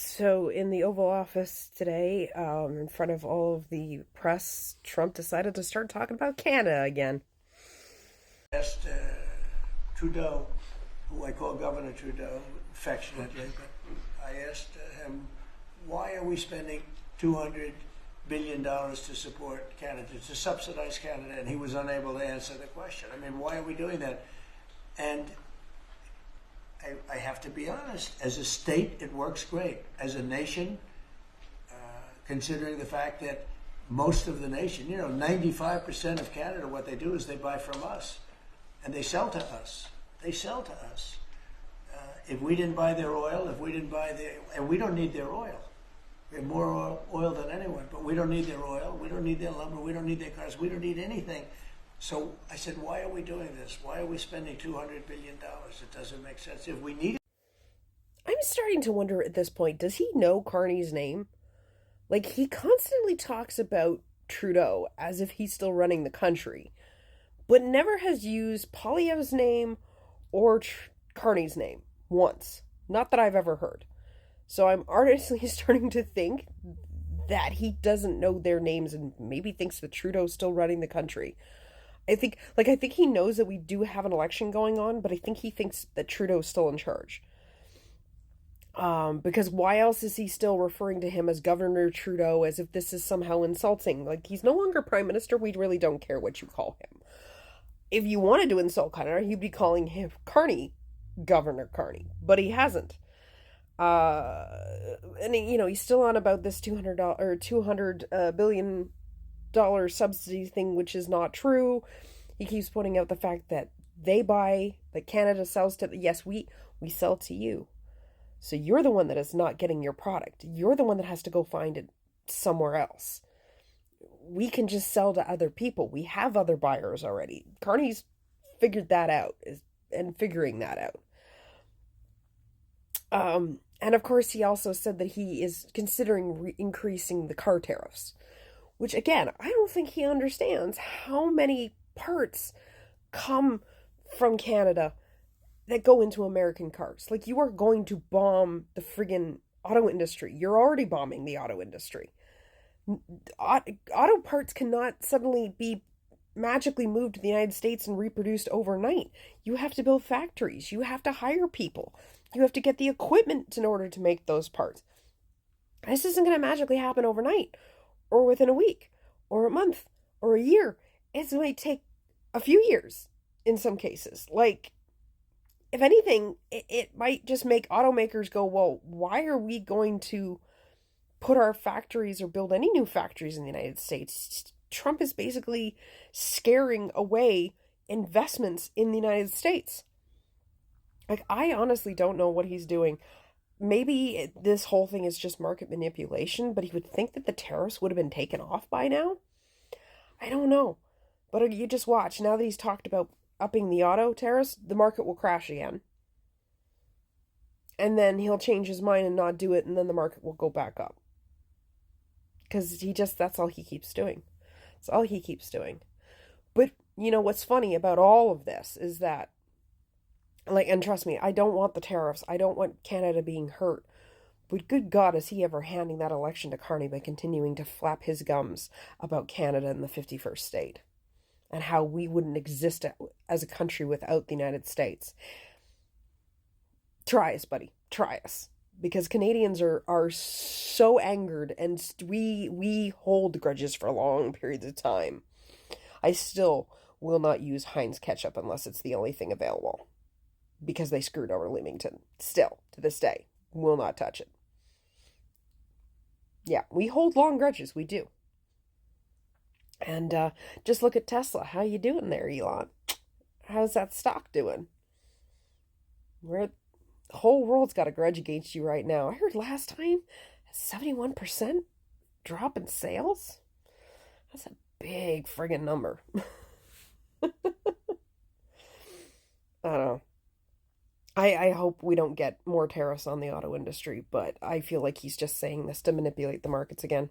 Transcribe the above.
So, in the Oval Office today, in front of all of the press, Trump decided to start talking about Canada again. Asked Trudeau, who I call Governor Trudeau affectionately, but I asked him, why are we spending $200 billion to support Canada, to subsidize Canada? And he was unable to answer the question. I mean, why are we doing that? And I have to be honest, as a state, it works great. As a nation, considering the fact that most of the nation, 95% of Canada, what they do is they buy from us and they sell to us. They sell to us. If we didn't buy their oil, and we don't need their oil. We have more oil than anyone, but we don't need their oil. We don't need their lumber. We don't need their cars. We don't need anything. So I said, why are we doing this? Why are we spending $200 billion? It doesn't make sense. If we need it. I'm starting to wonder at this point, does he know Carney's name? Like, he constantly talks about Trudeau as if he's still running the country, but never has used Poilievre's name or Carney's name once. Not that I've ever heard. So I'm honestly starting to think that he doesn't know their names and maybe thinks that Trudeau's still running the country. I think he knows that we do have an election going on, but I think he thinks that Trudeau's still in charge. Because why else is he still referring to him as Governor Trudeau as if this is somehow insulting? Like, he's no longer Prime Minister. We really don't care what you call him. If you wanted to insult Canada, you'd be calling him Carney, Governor Carney, but he hasn't. And he's still on about this $200 billion subsidy thing, which is not true. He keeps pointing out the fact that that Canada sells to, yes, we sell to you. So you're the one that is not getting your product. You're the one that has to go find it somewhere else. We can just sell to other people. We have other buyers already. Carney's figured that out and figuring that out. And of course, he also said that he is considering increasing the car tariffs, which again, I don't think he understands how many parts come from Canada that go into American cars. Like, you are going to bomb the friggin' auto industry. You're already bombing the auto industry. Auto parts cannot suddenly be magically moved to the United States and reproduced overnight. You have to build factories. You have to hire people. You have to get the equipment in order to make those parts. This isn't going to magically happen overnight or within a week or a month or a year. It's going to take a few years in some cases. Like, if anything, it might just make automakers go, well, why are we going to put our factories or build any new factories in the United States? Trump is basically scaring away investments in the United States. Like, I honestly don't know what he's doing. Maybe this whole thing is just market manipulation, but he would think that the tariffs would have been taken off by now. I don't know. But you just watch. Now that he's talked about upping the auto tariffs, the market will crash again. And then he'll change his mind and not do it, and then the market will go back up. Because that's all he keeps doing. That's all he keeps doing. But, what's funny about all of this is that, and trust me, I don't want the tariffs. I don't want Canada being hurt. But good God, is he ever handing that election to Carney by continuing to flap his gums about Canada and the 51st state and how we wouldn't exist as a country without the United States. Try us, buddy. Try us. Because Canadians are so angered, and we hold grudges for long periods of time. I still will not use Heinz ketchup unless it's the only thing available, because they screwed over Leamington. Still, to this day, will not touch it. Yeah, we hold long grudges. We do. And just look at Tesla. How you doing there, Elon? How's that stock doing? The whole world's got a grudge against you right now. I heard last time, 71% drop in sales? That's a big friggin' number. I don't know. I hope we don't get more tariffs on the auto industry, but I feel like he's just saying this to manipulate the markets again.